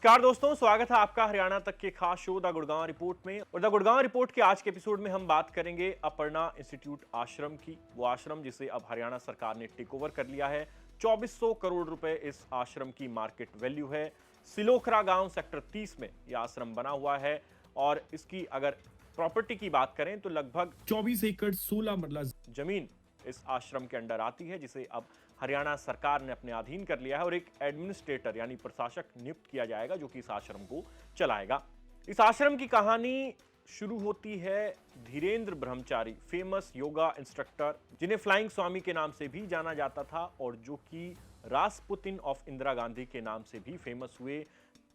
नमस्कार दोस्तों, स्वागत है आपका हरियाणा तक के खास शो द गुड़गांव रिपोर्ट में। और द गुड़गांव रिपोर्ट के आज के एपिसोड में हम बात करेंगे अपर्णा इंस्टीट्यूट आश्रम की। वो आश्रम जिसे अब हरियाणा सरकार ने टेक ओवर कर लिया है। 2400 करोड़ रुपए इस आश्रम की मार्केट वैल्यू है। सिलोखरा गांव सेक्टर 30 में यह आश्रम बना हुआ है और इसकी अगर प्रॉपर्टी की बात करें तो लगभग 24 एकड़ 16 मरला जमीन इस आश्रम के अंडर आती है, जिसे अब हरियाणा सरकार ने अपने अधीन कर लिया है और एक एडमिनिस्ट्रेटर यानी प्रशासक नियुक्त किया जाएगा जो कि इस आश्रम को चलाएगा। इस आश्रम की कहानी शुरू होती है धीरेन्द्र ब्रह्मचारी, फेमस योगा इंस्ट्रक्टर जिन्हें फ्लाइंग स्वामी के नाम से भी जाना जाता था और जो कि रासपुतिन ऑफ इंदिरा गांधी के नाम से भी फेमस हुए।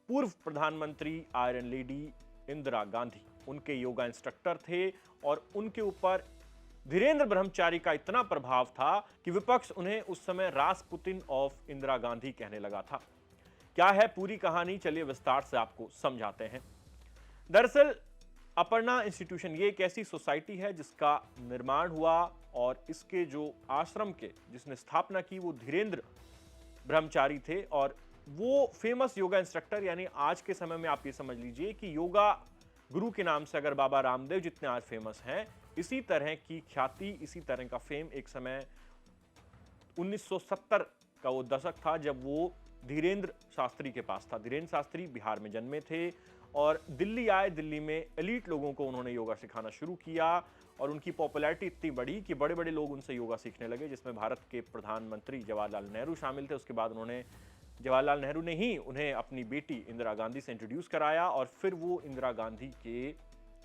पूर्व प्रधानमंत्री आयरन लेडी इंदिरा गांधी उनके योगा इंस्ट्रक्टर थे और उनके ऊपर धीरेन्द्र ब्रह्मचारी का इतना प्रभाव था कि विपक्ष उन्हें उस समय रासपुतिन ऑफ इंदिरा गांधी कहने लगा था। क्या है पूरी कहानी, चलिए विस्तार से आपको समझाते हैं। दरअसल अपर्णा इंस्टीट्यूशन ये एक ऐसी सोसाइटी है जिसका निर्माण हुआ और इसके जो आश्रम के जिसने स्थापना की वो धीरेन्द्र ब्रह्मचारी थे और वो फेमस योगा इंस्ट्रक्टर, यानी आज के समय में आप ये समझ लीजिए कि योगा गुरु के नाम से अगर बाबा रामदेव जितने आज फेमस हैं, इसी तरह की ख्याति, इसी तरह का फेम एक समय 1970 का वो दशक था जब वो धीरेन्द्र शास्त्री के पास था। धीरेन्द्र शास्त्री बिहार में जन्मे थे और दिल्ली आए। दिल्ली में एलीट लोगों को उन्होंने योगा सिखाना शुरू किया और उनकी पॉपुलैरिटी इतनी बढ़ी कि बड़े बड़े लोग उनसे योगा सीखने लगे, जिसमें भारत के प्रधानमंत्री जवाहरलाल नेहरू शामिल थे। उसके बाद उन्होंने जवाहरलाल नेहरू ने ही उन्हें अपनी बेटी इंदिरा गांधी से इंट्रोड्यूस कराया और फिर वो इंदिरा गांधी के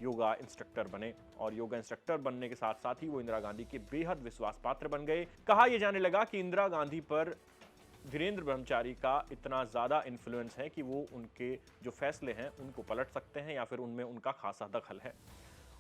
योगा इंस्ट्रक्टर बने और योगा इंस्ट्रक्टर बनने के साथ साथ ही वो इंदिरा गांधी के बेहद विश्वास पात्र बन गए। कहा यह जाने लगा कि इंदिरा गांधी पर धीरेन्द्र ब्रह्मचारी का इतना ज्यादा इन्फ्लुएंस है कि वो उनके जो फैसले हैं उनको पलट सकते हैं या फिर उनमें उनका खासा दखल है।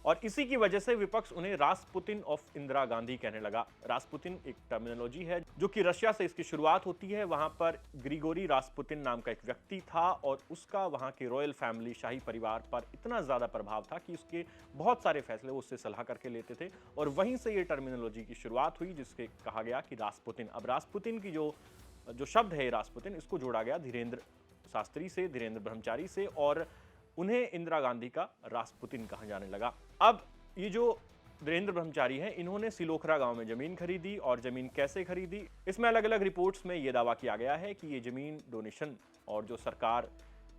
और इसी की वजह से विपक्ष उन्हें रासपुतिन ऑफ इंदिरा गांधी कहने लगा। रासपुतिन एक टर्मिनोलॉजी है जो कि रशिया से इसकी शुरुआत होती है। वहां पर ग्रिगोरी रासपुतिन नाम का एक व्यक्ति था और उसका वहां के रॉयल फैमिली, शाही परिवार पर इतना ज्यादा प्रभाव था कि उसके बहुत सारे फैसले वो उससे सलाह करके लेते थे और वहीं से ये टर्मिनोलॉजी की शुरुआत हुई जिसके कहा गया कि रासपुतिन। अब रासपुतिन की जो शब्द है रासपुतिन, इसको जोड़ा गया धीरेन्द्र शास्त्री से, धीरेन्द्र ब्रह्मचारी से और उन्हें इंदिरा गांधी का रासपुतिन कहा जाने लगा। अब ये जो धीरेन्द्र ब्रह्मचारी हैं, इन्होंने सिलोखरा गांव में जमीन खरीदी और जमीन कैसे खरीदी, इसमें अलग अलग रिपोर्ट्स में यह दावा किया गया है कि ये जमीन डोनेशन और जो सरकार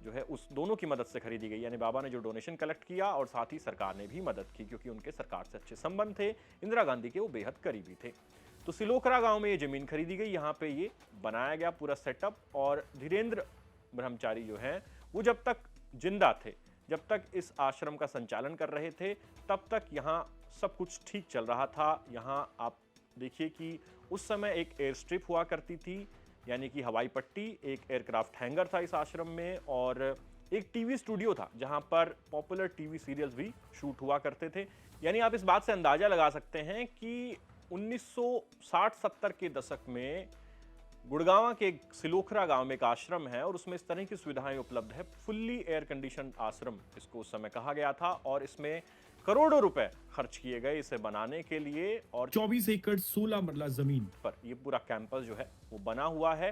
जो है उस दोनों की मदद से खरीदी गई। यानी बाबा ने जो डोनेशन कलेक्ट किया और साथ ही सरकार ने भी मदद की क्योंकि उनके सरकार से अच्छे संबंध थे, इंदिरा गांधी के वो बेहद करीबी थे। तो सिलोखरा गांव में ये जमीन खरीदी गई, यहाँ पे ये बनाया गया पूरा सेटअप और धीरेन्द्र ब्रह्मचारी जो है वो जब तक जिंदा थे, जब तक इस आश्रम का संचालन कर रहे थे, तब तक यहाँ सब कुछ ठीक चल रहा था। यहाँ आप देखिए कि उस समय एक एयर स्ट्रिप हुआ करती थी, यानी कि हवाई पट्टी, एक एयरक्राफ्ट हैंगर था इस आश्रम में और एक टीवी स्टूडियो था जहाँ पर पॉपुलर टीवी सीरियल्स भी शूट हुआ करते थे। यानी आप इस बात से अंदाजा लगा सकते हैं कि 1960-70 के दशक में गुड़गांव के सिलोखरा गांव में एक आश्रम है और उसमें इस तरह की सुविधाएं उपलब्ध है। फुल्ली एयर कंडीशन आश्रम इसको उस समय कहा गया था और इसमें करोड़ों रुपए खर्च किए गए इसे बनाने के लिए और 24 एकड़ 16 मरला जमीन पर ये पूरा कैंपस जो है वो बना हुआ है।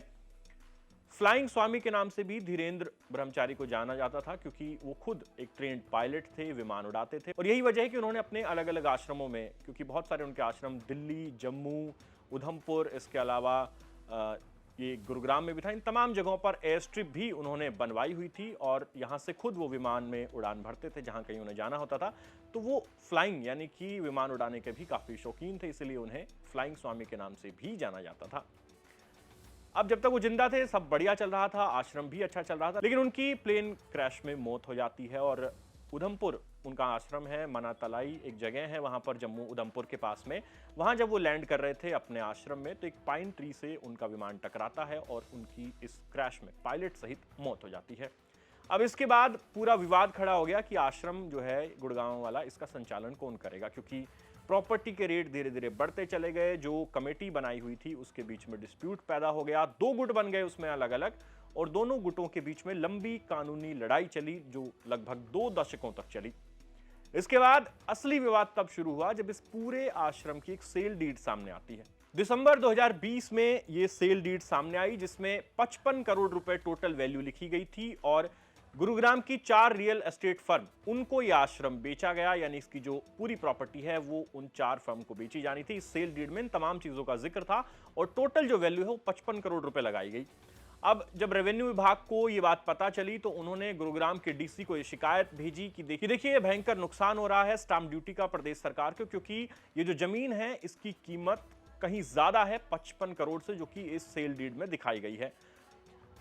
फ्लाइंग स्वामी के नाम से भी धीरेन्द्र ब्रह्मचारी को जाना जाता था क्योंकि वो खुद एक ट्रेंड पायलट थे, विमान उड़ाते थे और यही वजह है कि उन्होंने अपने अलग अलग आश्रमों में, क्योंकि बहुत सारे उनके आश्रम दिल्ली, जम्मू, उधमपुर, इसके अलावा ये गुरुग्राम में भी था, इन तमाम जगहों पर एयर स्ट्रिप भी उन्होंने बनवाई हुई थी और यहाँ से खुद वो विमान में उड़ान भरते थे जहाँ कहीं उन्हें जाना होता था। तो वो फ्लाइंग यानी कि विमान उड़ाने के भी काफ़ी शौकीन थे, इसलिए उन्हें फ्लाइंग स्वामी के नाम से भी जाना जाता था। अब जब तक वो जिंदा थे सब बढ़िया चल रहा था, आश्रम भी अच्छा चल रहा था, लेकिन उनकी प्लेन क्रैश में मौत हो जाती है और उधमपुर उनका आश्रम है, मनातलाई एक जगह है वहां पर जम्मू उधमपुर के पास में, वहां जब वो लैंड कर रहे थे अपने आश्रम में तो एक पाइन ट्री से उनका विमान टकराता है और उनकी इस क्रैश में पायलट सहित मौत हो जाती है। अब इसके बाद पूरा विवाद खड़ा हो गया कि आश्रम जो है गुड़गांव वाला, इसका संचालन कौन करेगा, क्योंकि प्रॉपर्टी के रेट धीरे धीरे बढ़ते चले गए। जो कमेटी बनाई हुई थी उसके बीच में डिस्प्यूट पैदा हो गया, दो गुट बन गए उसमें अलग अलग और दोनों गुटों के बीच में लंबी कानूनी लड़ाई चली जो लगभग 2 दशकों तक चली। इसके बाद असली विवाद तब शुरू हुआ जब इस पूरे आश्रम की एक सेल डीड सामने आती है। दिसंबर 2020 में ये सेल डीड सामने आई जिसमें 55 करोड़ रुपए टोटल वैल्यू लिखी गई थी और गुरुग्राम की 4 रियल एस्टेट फर्म, उनको यह आश्रम बेचा गया, यानी इसकी जो पूरी प्रॉपर्टी है वो उन 4 फर्म को बेची जानी थी। इस सेल डीड में इन तमाम चीजों का जिक्र था और टोटल जो वैल्यू है वो 55 करोड़ रुपए लगाई गई। अब जब रेवेन्यू विभाग को ये बात पता चली तो उन्होंने गुरुग्राम के डीसी को ये शिकायत भेजी कि देखिए ये भयंकर नुकसान हो रहा है स्टाम्प ड्यूटी का प्रदेश सरकार को, क्योंकि ये जो जमीन है इसकी कीमत कहीं ज्यादा है 55 करोड़ से, जो कि इस सेल डीड में दिखाई गई है।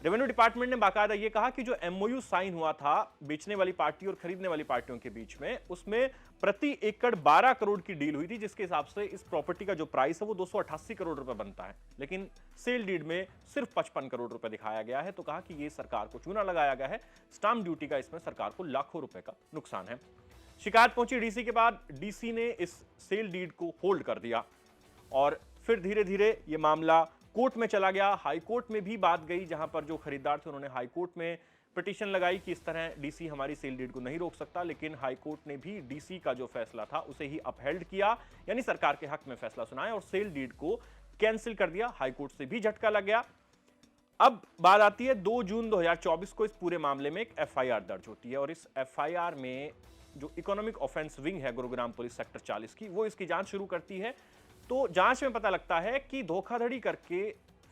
रेवेन्यू डिपार्टमेंट ने बाकायदा ये कहा कि जो एमओयू साइन हुआ था बेचने वाली पार्टी और खरीदने वाली पार्टियों के बीच में, उसमें प्रति एकड़ 12 करोड़ की डील हुई थी, जिसके हिसाब से इस प्रॉपर्टी का जो प्राइस है वो 288 करोड़ रुपए बनता है, लेकिन सेल डीड में सिर्फ 55 करोड़ रुपए दिखाया गया है। तो कहा कि ये सरकार को चूना लगाया गया है, स्टाम्प ड्यूटी का इसमें सरकार को लाखों रुपए का नुकसान है। शिकायत पहुंची डीसी के बाद डीसी ने इस सेल डीड को होल्ड कर दिया और फिर धीरे धीरे ये मामला कोर्ट में चला गया। हाई कोर्ट में भी बात गई, जहां पर जो खरीदार थे उन्होंने हाई कोर्ट में पिटीशन लगाई कि इस तरह डीसी हमारी सेल डीड को नहीं रोक सकता, लेकिन हाई कोर्ट ने भी डीसी का जो फैसला था उसे ही अपहेल्ड किया, यानी सरकार के हक में फैसला सुनाया और सेल डीड को कैंसिल कर दिया। हाई कोर्ट से भी झटका लग गया। अब बात आती है 2 जून 2024 को इस पूरे मामले में एक एफआईआर दर्ज होती है और इस एफआईआर में जो इकोनॉमिक ऑफेंस विंग है गुरुग्राम पुलिस सेक्टर 40 की, वो इसकी जांच शुरू करती है। तो जांच में पता लगता है कि धोखाधड़ी करके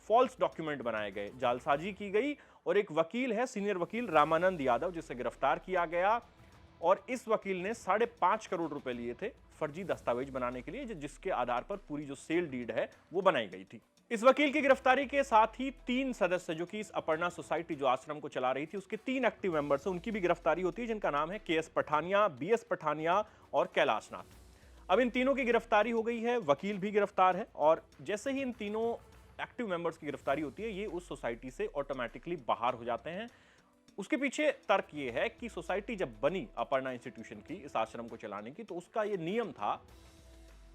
फॉल्स डॉक्यूमेंट बनाए गए, जालसाजी की गई और एक वकील है, सीनियर वकील रामानंद यादव, जिसे गिरफ्तार किया गया और इस वकील ने 5.5 करोड़ रुपए लिए थे फर्जी दस्तावेज बनाने के लिए, जिसके आधार पर पूरी जो सेल डीड है वो बनाई गई थी। इस वकील की गिरफ्तारी के साथ ही 3 सदस्य जो कि इस अपर्णा सोसाइटी जो आश्रम को चला रही थी उसके 3 एक्टिव मेंबर्स हैं, उनकी भी गिरफ्तारी होती है, जिनका नाम है केएस पठानिया, बीएस पठानिया और कैलाशनाथ। अब इन तीनों की गिरफ्तारी हो गई है, वकील भी गिरफ्तार है और जैसे ही इन तीनों एक्टिव मेंबर्स की गिरफ्तारी होती है ये उस सोसाइटी से ऑटोमेटिकली बाहर हो जाते हैं। उसके पीछे तर्क ये है कि सोसाइटी जब बनी अपर्णा इंस्टीट्यूशन की, इस आश्रम को चलाने की, तो उसका ये नियम था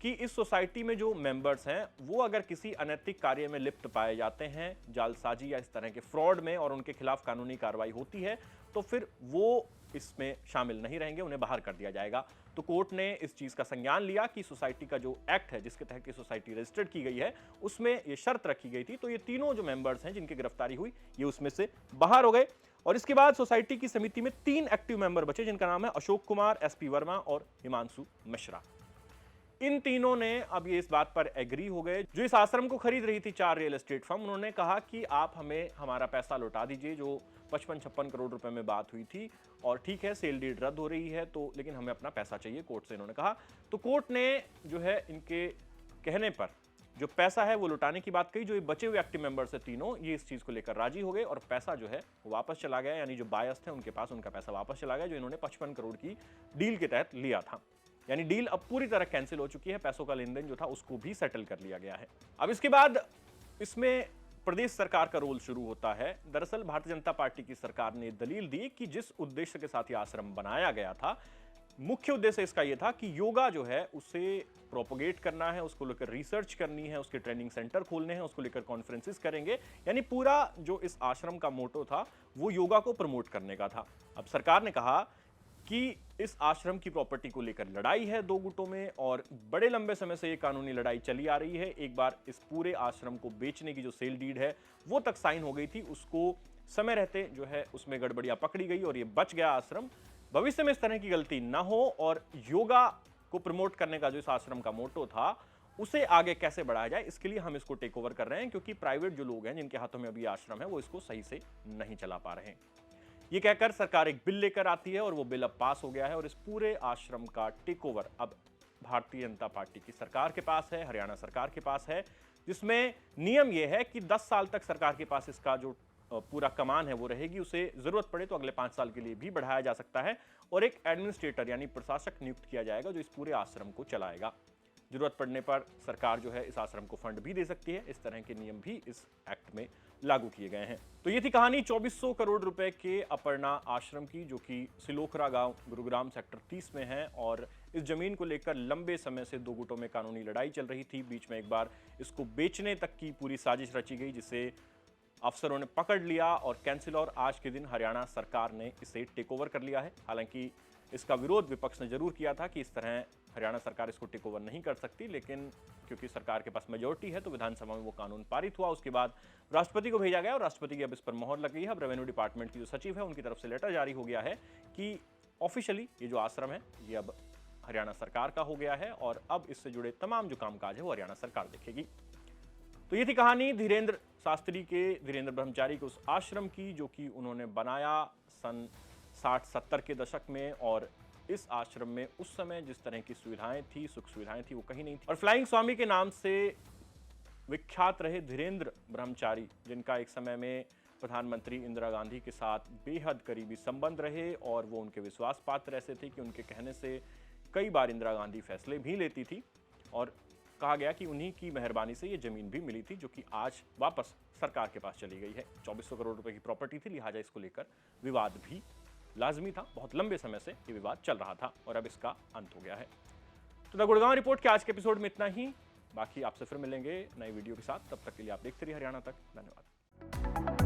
कि इस सोसाइटी में जो मेंबर्स हैं वो अगर किसी अनैतिक कार्य में लिप्त पाए जाते हैं, जालसाजी या इस तरह के फ्रॉड में, और उनके खिलाफ कानूनी कार्रवाई होती है तो फिर वो इसमें शामिल नहीं रहेंगे, उन्हें बाहर कर दिया जाएगा। तो कोर्ट ने इस चीज का संज्ञान लिया कि सोसाइटी का जो एक्ट है जिसके तहत सोसाइटी रजिस्टर्ड की गई है उसमें ये शर्त रखी गई थी। तो ये तीनों जो मेंबर्स हैं जिनकी गिरफ्तारी हुई ये उसमें से बाहर हो गए और इसके बाद सोसाइटी की समिति में 3 एक्टिव मेंबर बचे, जिनका नाम है अशोक कुमार, एसपी वर्मा और हिमांशु मिश्रा। इन तीनों ने अब ये इस बात पर एग्री हो गए, जो इस आश्रम को खरीद रही थी 4 रियल एस्टेट फर्म, उन्होंने कहा कि आप हमें हमारा पैसा लौटा दीजिए जो 55-56 करोड़ रुपए में बात हुई थी, और ठीक है सेल डीड रद्द हो रही है तो, लेकिन हमें अपना पैसा चाहिए, कोर्ट से इन्होंने कहा। तो कोर्ट ने जो है इनके कहने पर जो पैसा है वो लौटाने की बात कही। जो ये बचे हुए एक्टिव मेंबर्स है तीनों, ये इस चीज को लेकर राजी हो गए और पैसा जो है वो वापस चला गया, यानी जो बायस थे उनके पास उनका पैसा वापस चला गया जो इन्होंने 55 करोड़ की डील के तहत लिया था। यानी डील अब पूरी तरह कैंसिल हो चुकी है, पैसों का लेन देन जो था उसको भी सेटल कर लिया गया है। अब इसके बाद इसमें प्रदेश सरकार का रोल शुरू होता है। दरअसल भारतीय जनता पार्टी की सरकार ने दलील दी कि जिस उद्देश्य के साथ ये आश्रम बनाया गया था, मुख्य उद्देश्य इसका यह था कि योगा जो है उसे प्रोपोगेट करना है, उसको लेकर रिसर्च करनी है, उसके ट्रेनिंग सेंटर खोलने हैं, उसको लेकर कॉन्फ्रेंसेस करेंगे, यानी पूरा जो इस आश्रम का मोटो था वो योगा को प्रमोट करने का था। अब सरकार ने कहा कि इस आश्रम की प्रॉपर्टी को लेकर लड़ाई है 2 गुटों में और बड़े लंबे समय से ये कानूनी लड़ाई चली आ रही है। एक बार इस पूरे आश्रम को बेचने की जो सेल डीड है वो तक साइन हो गई थी, उसको समय रहते जो है उसमें गड़बड़ियां पकड़ी गई और ये बच गया आश्रम। भविष्य में इस तरह की गलती ना हो और योगा को प्रमोट करने का जो इस आश्रम का मोटो था उसे आगे कैसे बढ़ाया जाए, इसके लिए हम इसको टेक ओवर कर रहे हैं, क्योंकि प्राइवेट जो लोग हैं जिनके हाथों में अभी आश्रम है वो इसको सही से नहीं चला पा रहे हैं। ये कहकर सरकार एक बिल लेकर आती है और वो बिल अब पास हो गया है और इस पूरे आश्रम का टेक ओवर अब भारतीय जनता पार्टी की सरकार के पास है, हरियाणा सरकार के पास है, जिसमें नियम यह है कि 10 साल तक सरकार के पास इसका जो पूरा कमान है वो रहेगी। उसे जरूरत पड़े तो अगले 5 साल के लिए भी बढ़ाया जा सकता है और एक एडमिनिस्ट्रेटर यानी प्रशासक नियुक्त किया जाएगा जो इस पूरे आश्रम को चलाएगा। जरूरत पड़ने पर सरकार जो है इस आश्रम को फंड भी दे सकती है। इस तरह के नियम भी इस एक्ट में लागू किए गए हैं। तो ये थी कहानी 2400 करोड़ रुपए के अपर्णा आश्रम की, जो कि सिलोखरा गांव गुरुग्राम सेक्टर 30 में है और इस जमीन को लेकर लंबे समय से 2 गुटों में कानूनी लड़ाई चल रही थी। बीच में एक बार इसको बेचने तक की पूरी साजिश रची गई जिसे अफसरों ने पकड़ लिया और कैंसिल, और आज के दिन हरियाणा सरकार ने इसे टेक ओवर कर लिया है। हालांकि इसका विरोध विपक्ष ने जरूर किया था कि इस तरह हरियाणा सरकार इसको टेक ओवर नहीं कर सकती, लेकिन क्योंकि सरकार के पास मेजोरिटी है तो विधानसभा में वो कानून पारित हुआ। उसके बाद राष्ट्रपति को भेजा गया और राष्ट्रपति की अब इस पर मोहर लग गई है। अब रेवेन्यू डिपार्टमेंट की जो सचिव है उनकी तरफ से लेटर जारी हो गया है कि ऑफिशियली ये जो आश्रम है ये अब हरियाणा सरकार का हो गया है और अब इससे जुड़े तमाम जो कामकाज है वो हरियाणा सरकार देखेगी। तो ये थी कहानी धीरेन्द्र शास्त्री के, धीरेन्द्र ब्रह्मचारी के उस आश्रम की जो कि उन्होंने बनाया सन 60-70 के दशक में। और इस आश्रम में उस समय जिस तरह की सुविधाएं थी, सुख सुविधाएं थी, वो कहीं नहीं थी। और फ्लाइंग स्वामी के नाम से विख्यात रहे धीरेन्द्र ब्रह्मचारी, जिनका एक समय में प्रधानमंत्री इंदिरा गांधी के साथ बेहद करीबी संबंध रहे और वो उनके विश्वास पात्र ऐसे थे कि उनके कहने से कई बार इंदिरा गांधी फैसले भी लेती थी। और कहा गया कि उन्हीं की मेहरबानी से ये जमीन भी मिली थी जो कि आज वापस सरकार के पास चली गई है। 2400 करोड़ रुपए की प्रॉपर्टी थी, लिहाजा इसको लेकर विवाद भी लाजमी था। बहुत लंबे समय से ये विवाद चल रहा था और अब इसका अंत हो गया है। तो द गुड़गांव रिपोर्ट के आज के एपिसोड में इतना ही। बाकी आपसे फिर मिलेंगे नई वीडियो के साथ। तब तक के लिए आप देखते रहिए हरियाणा तक। धन्यवाद।